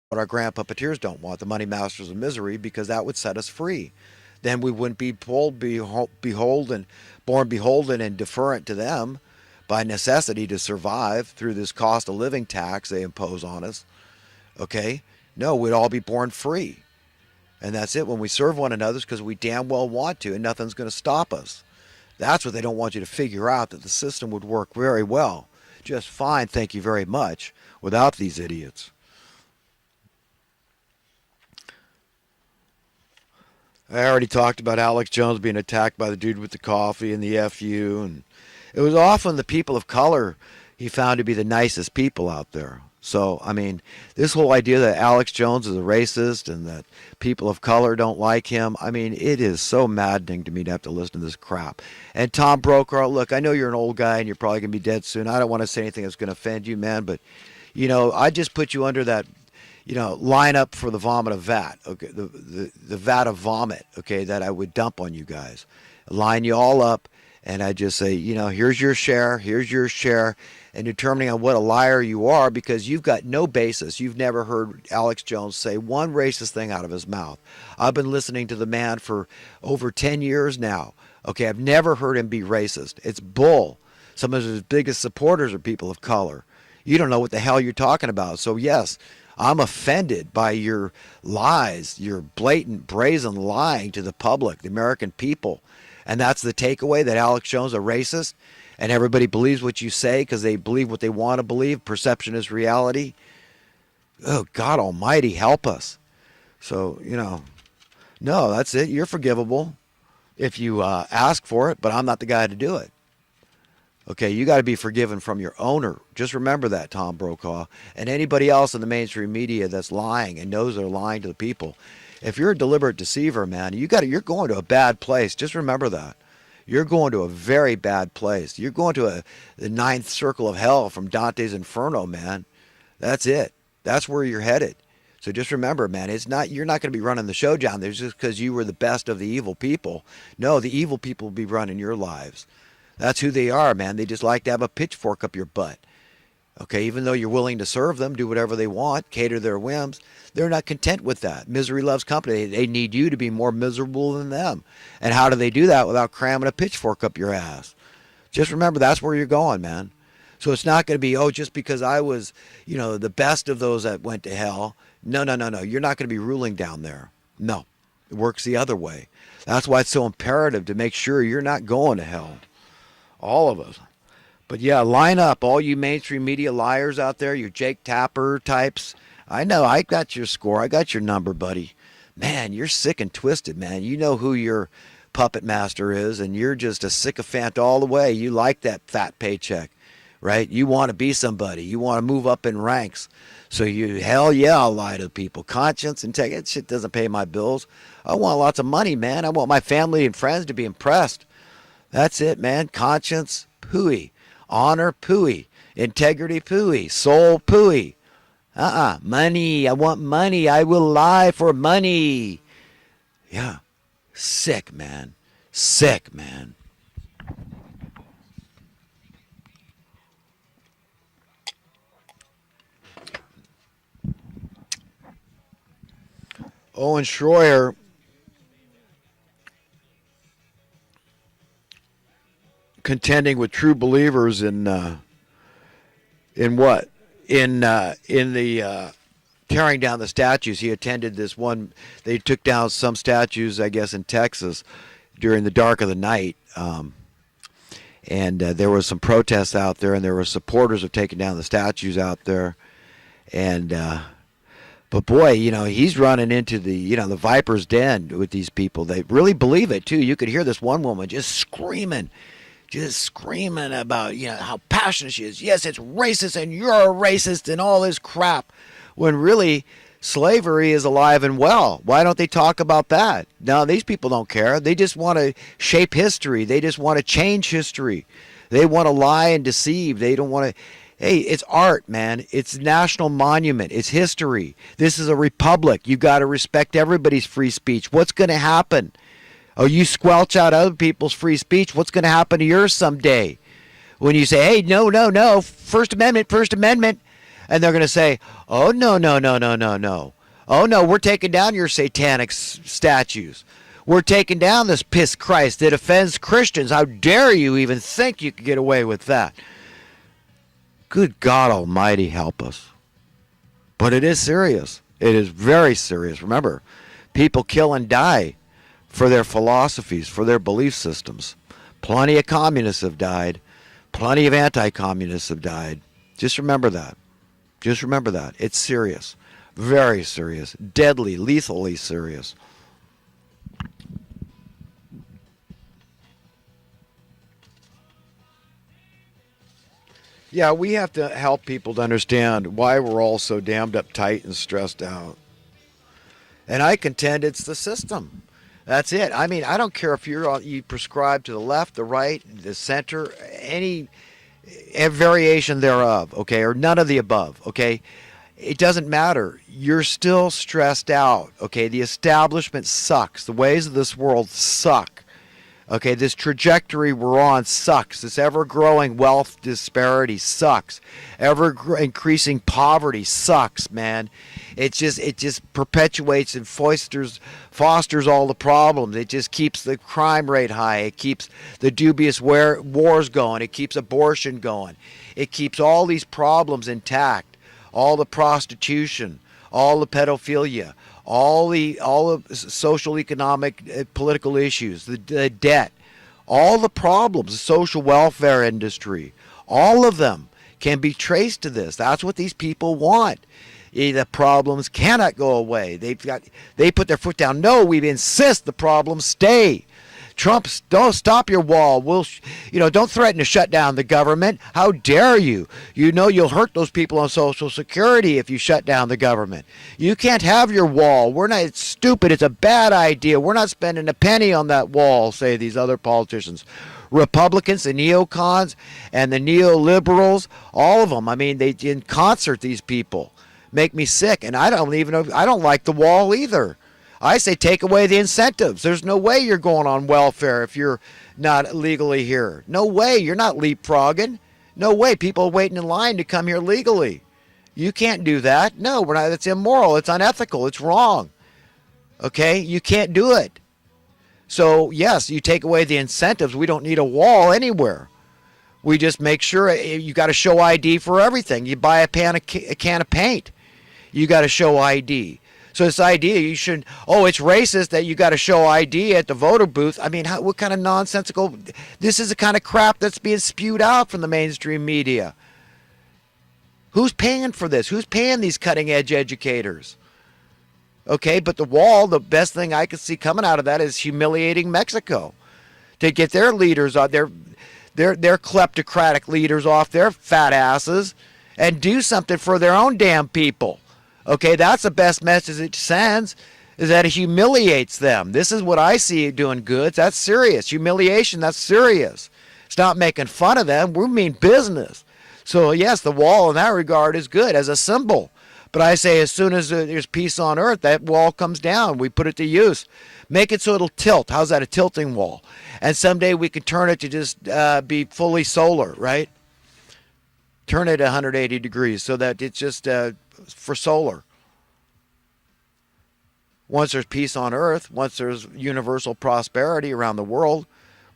what our grand puppeteers don't want, the money masters of misery, because that would set us free. Then we wouldn't be beholden, born beholden and deferent to them by necessity to survive through this cost of living tax they impose on us. Okay? No, we'd all be born free. And that's it. When we serve one another, it's because we damn well want to, and nothing's going to stop us. That's what they don't want you to figure out, that the system would work very well, just fine, thank you very much, without these idiots. I already talked about Alex Jones being attacked by the dude with the coffee and the FU, and it was often the people of color he found to be the nicest people out there. So, I mean, this whole idea that Alex Jones is a racist and that people of color don't like him, I mean, it is so maddening to me to have to listen to this crap. And Tom Brokaw, look, I know you're an old guy and you're probably going to be dead soon. I don't want to say anything that's going to offend you, man, but, you know, I just put you under that, you know, line up for the vomit of vat, okay, the vat of vomit, okay, that I would dump on you guys. Line you all up, and I just say, you know, here's your share, and determining on what a liar you are, because you've got no basis. You've never heard Alex Jones say one racist thing out of his mouth. I've been listening to the man for over 10 years now. Okay, I've never heard him be racist. It's bull. Some of his biggest supporters are people of color. You don't know what the hell you're talking about. So yes, I'm offended by your lies, your blatant, brazen lying to the public, the American people. And that's the takeaway, that Alex Jones is a racist, and everybody believes what you say because they believe what they want to believe. Perception is reality. Oh, God almighty, help us. So, you know, no, that's it. You're forgivable if you ask for it, but I'm not the guy to do it. Okay, you got to be forgiven from your owner. Just remember that, Tom Brokaw, and anybody else in the mainstream media that's lying and knows they're lying to the people. If you're a deliberate deceiver, man, you're going to a bad place. Just remember that. You're going to a very bad place. You're going to the ninth circle of hell from Dante's Inferno, man. That's it. That's where you're headed. So just remember, man, you're not going to be running the show down there just because you were the best of the evil people. No, the evil people will be running your lives. That's who they are, man. They just like to have a pitchfork up your butt. Okay, even though you're willing to serve them, do whatever they want, cater their whims, they're not content with that. Misery loves company. They need you to be more miserable than them. And how do they do that without cramming a pitchfork up your ass? Just remember, that's where you're going, man. So it's not going to be, oh, just because I was, you know, the best of those that went to hell. No. You're not going to be ruling down there. No, it works the other way. That's why it's so imperative to make sure you're not going to hell. All of us. But yeah, line up, all you mainstream media liars out there, you Jake Tapper types. I know, I got your score. I got your number, buddy. Man, you're sick and twisted, man. You know who your puppet master is, and you're just a sycophant all the way. You like that fat paycheck, right? You want to be somebody. You want to move up in ranks. So you, hell yeah, I'll lie to people. Conscience, integrity, that shit doesn't pay my bills. I want lots of money, man. I want my family and friends to be impressed. That's it, man. Conscience, pooey. Honor, pooey. Integrity, pooey. Soul, pooey. Money. I want money. I will lie for money. Yeah. Sick, man. Sick, man. Owen Schroyer contending with true believers in what? In the tearing down the statues. He attended this one. They took down some statues, I guess, in Texas during the dark of the night. And there was some protests out there, and there were supporters of taking down the statues out there. And but boy, you know, he's running into the the viper's den with these people. They really believe it too. You could hear this one woman just screaming about how passionate she is. Yes, it's racist, and you're a racist, and all this crap. When really, slavery is alive and well. Why don't they talk about that? No, these people don't care. They just want to shape history. They just want to change history. They want to lie and deceive. They don't want to. Hey, it's art, man. It's a national monument. It's history. This is a republic. You got to respect everybody's free speech. What's going to happen? Oh, you squelch out other people's free speech. What's going to happen to yours someday? When you say, hey, no, First Amendment. And they're going to say, oh, no, no, no, no, no, no. Oh, no, we're taking down your satanic statues. We're taking down this piss Christ that offends Christians. How dare you even think you could get away with that? Good God Almighty, help us. But it is serious. It is very serious. Remember, people kill and die for their philosophies, for their belief systems. Plenty of communists have died. Plenty of anti-communists have died. Just remember that. Just remember that. It's serious. Very serious. Deadly, lethally serious. Yeah, we have to help people to understand why we're all so damned uptight and stressed out. And I contend it's the system. That's it. I mean, I don't care if you prescribe to the left, the right, the center, any variation thereof, okay, or none of the above, okay? It doesn't matter. You're still stressed out, okay? The establishment sucks. The ways of this world suck. Okay, this trajectory we're on sucks. This ever-growing wealth disparity sucks. Ever-increasing poverty sucks, man. It just perpetuates and fosters all the problems. It just keeps the crime rate high. It keeps the dubious wars going. It keeps abortion going. It keeps all these problems intact. All the prostitution, all the pedophilia, all the social, economic, political issues, the debt, all the problems, the social welfare industry, all of them can be traced to this. That's what these people want. The problems cannot go away. They put their foot down. No, we insist the problems stay. Trump, don't stop your wall. Don't threaten to shut down the government. How dare you? You know you'll hurt those people on Social Security if you shut down the government. You can't have your wall. It's stupid. It's a bad idea. We're not spending a penny on that wall, say these other politicians. Republicans, the neocons, and the neoliberals, all of them. I mean, they in concert, these people make me sick. And I don't like the wall either. I say take away the incentives. There's no way you're going on welfare if you're not legally here. No way. You're not leapfrogging. No way. People are waiting in line to come here legally. You can't do that. No, we're not. It's immoral. It's unethical. It's wrong. Okay? You can't do it. So, yes, you take away the incentives. We don't need a wall anywhere. We just make sure you got to show ID for everything. You buy a can of paint. You got to show ID. So this idea it's racist that you got to show ID at the voter booth. I mean, what kind of nonsensical, this is the kind of crap that's being spewed out from the mainstream media. Who's paying for this? Who's paying these cutting edge educators? Okay, but the wall, the best thing I could see coming out of that is humiliating Mexico to get their leaders, their kleptocratic leaders off their fat asses and do something for their own damn people. Okay, that's the best message it sends, is that it humiliates them. This is what I see doing good. That's serious. Humiliation, that's serious. It's not making fun of them. We mean business. So, yes, the wall in that regard is good as a symbol. But I say as soon as there's peace on earth, that wall comes down. We put it to use. Make it so it'll tilt. How's that, a tilting wall? And someday we can turn it to just be fully solar, right? Turn it 180 degrees so that it's just for solar. Once there's peace on earth, once there's universal prosperity around the world,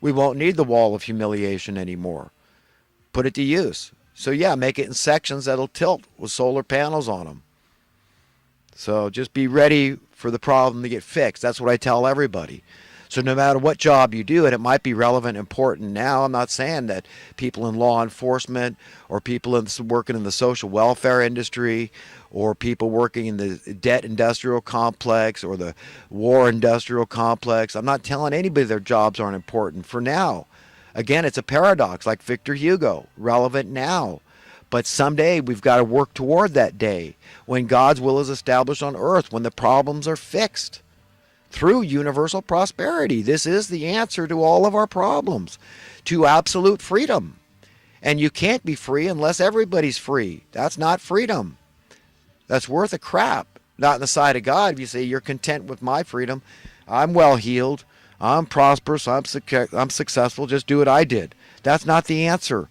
we won't need the wall of humiliation anymore. Put it to use. So yeah, make it in sections that'll tilt with solar panels on them. So just be ready for the problem to get fixed. That's what I tell everybody. So no matter what job you do, and it might be relevant and important now, I'm not saying that people in law enforcement or people working in the social welfare industry or people working in the debt industrial complex or the war industrial complex, I'm not telling anybody their jobs aren't important for now. Again, it's a paradox like Victor Hugo, relevant now. But someday we've got to work toward that day when God's will is established on earth, when the problems are fixed through universal prosperity. This is the answer to all of our problems, to absolute freedom. And you can't be free unless everybody's free. That's not freedom. That's worth a crap. Not in the sight of God. If you say you're content with my freedom, I'm well healed, I'm prosperous, I'm successful, just do what I did. That's not the answer.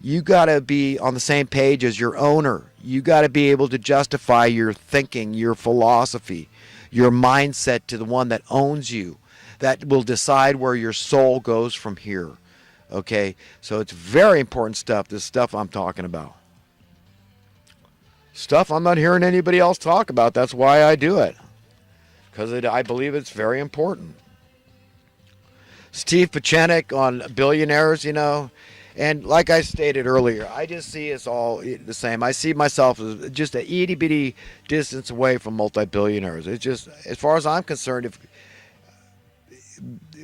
You got to be on the same page as your owner. You got to be able to justify your thinking, your philosophy, your mindset to the one that owns you, that will decide where your soul goes from here. Okay? So it's very important stuff, this stuff I'm talking about. Stuff I'm not hearing anybody else talk about. That's why I do it. Because I believe it's very important. Steve Pachenik on Billionaires, and like I stated earlier, I just see us all the same. I see myself as just an itty bitty distance away from multi-billionaires. It's just, as far as I'm concerned, if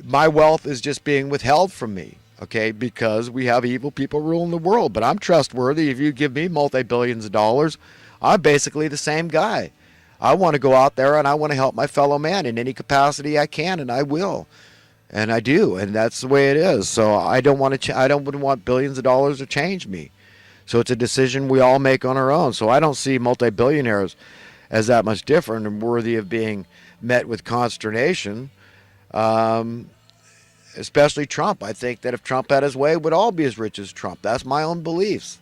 my wealth is just being withheld from me, okay, because we have evil people ruling the world. But I'm trustworthy. If you give me multi-billions of dollars, I'm basically the same guy. I want to go out there and I want to help my fellow man in any capacity I can, and I will. And I do, and that's the way it is. So I don't want to. I don't want billions of dollars to change me. So it's a decision we all make on our own. So I don't see multi-billionaires as that much different and worthy of being met with consternation. Especially Trump. I think that if Trump had his way, we'd all be as rich as Trump. That's my own beliefs.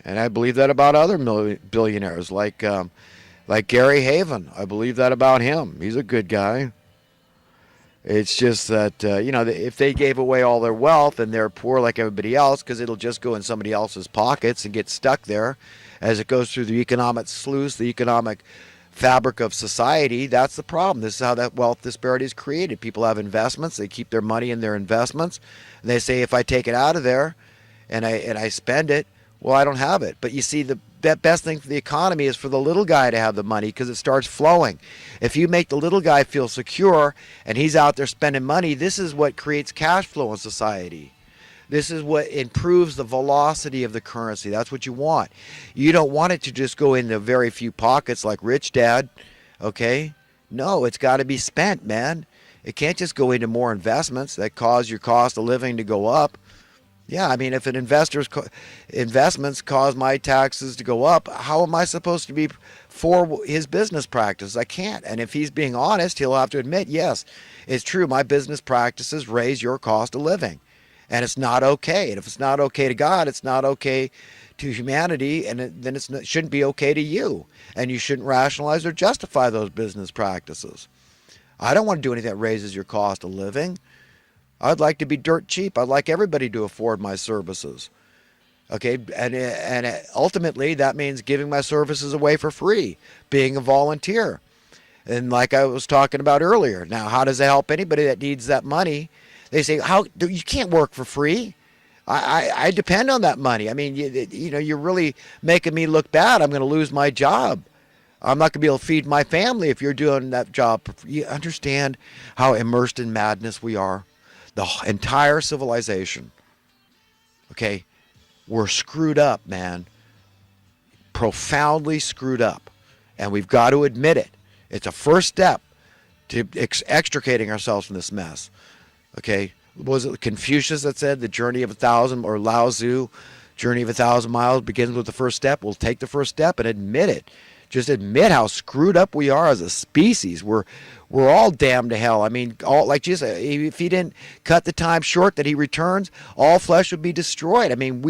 And I believe that about other billionaires, like Gary Haven. I believe that about him. He's a good guy. It's just that, if they gave away all their wealth and they're poor like everybody else, because it'll just go in somebody else's pockets and get stuck there as it goes through the economic sluice, the economic fabric of society. That's the problem. This is how that wealth disparity is created. People have investments. They keep their money in their investments. And they say, if I take it out of there and I spend it, well, I don't have it. But you see, that best thing for the economy is for the little guy to have the money, because it starts flowing. If you make the little guy feel secure and he's out there spending money, this is what creates cash flow in society. This is what improves the velocity of the currency. That's what you want. You don't want it to just go into very few pockets like Rich Dad, okay? No, it's got to be spent, man. It can't just go into more investments that cause your cost of living to go up. Yeah, I mean, if an investor's investments cause my taxes to go up, how am I supposed to be for his business practice? I can't. And if he's being honest, he'll have to admit, yes, it's true. My business practices raise your cost of living. And it's not okay. And if it's not okay to God, it's not okay to humanity, and then it shouldn't be okay to you. And you shouldn't rationalize or justify those business practices. I don't want to do anything that raises your cost of living. I'd like to be dirt cheap. I'd like everybody to afford my services. Okay, and ultimately that means giving my services away for free, being a volunteer. And like I was talking about earlier, now how does it help anybody that needs that money? They say, you can't work for free. I depend on that money. I mean, you're really making me look bad. I'm going to lose my job. I'm not going to be able to feed my family if you're doing that job. You understand how immersed in madness we are? The entire civilization, okay, we're screwed up, man. Profoundly screwed up. And we've got to admit it. It's a first step to extricating ourselves from this mess. Okay, was it Confucius that said the journey of 1,000, or Lao Tzu, journey of 1,000 miles begins with the first step? We'll take the first step and admit it. Just admit how screwed up we are as a species. We're all damned to hell. I mean, like Jesus, if he didn't cut the time short that he returns, all flesh would be destroyed. I mean,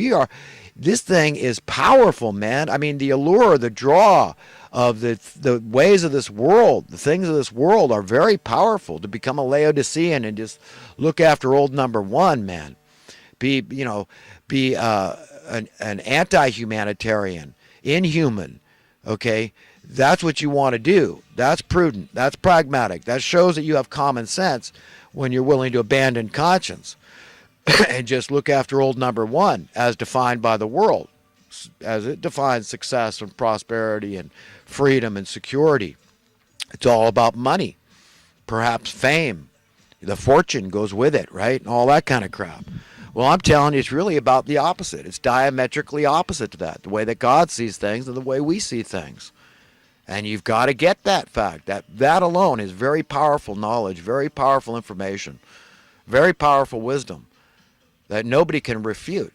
this thing is powerful, man. I mean, the allure, the draw of the ways of this world, the things of this world are very powerful. To become a Laodicean and just look after old number one, man. Be an anti-humanitarian, inhuman. Okay, that's what you want to do. That's prudent. That's pragmatic. That shows that you have common sense when you're willing to abandon conscience and just look after old number one as defined by the world, as it defines success and prosperity and freedom and security. It's all about money, perhaps fame. The fortune goes with it, right? And all that kind of crap. Well, I'm telling you, it's really about the opposite. It's diametrically opposite to that, the way that God sees things and the way we see things. And you've got to get that fact. That alone is very powerful knowledge, very powerful information, very powerful wisdom that nobody can refute.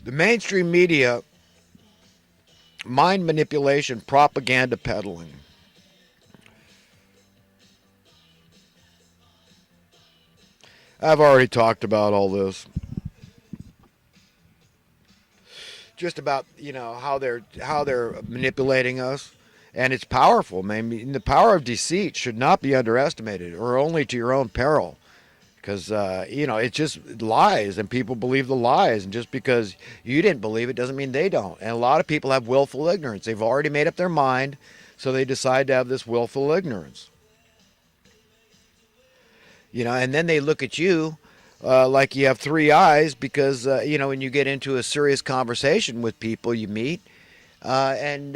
The mainstream media, mind manipulation, propaganda peddling. I've already talked about all this. Just about how they're manipulating us, and it's powerful. I mean, the power of deceit should not be underestimated, or only to your own peril. Because it's just lies, and people believe the lies, and just because you didn't believe it doesn't mean they don't. And a lot of people have willful ignorance. They've already made up their mind, so they decide to have this willful ignorance. And then they look at you like you have three eyes because when you get into a serious conversation with people you meet, and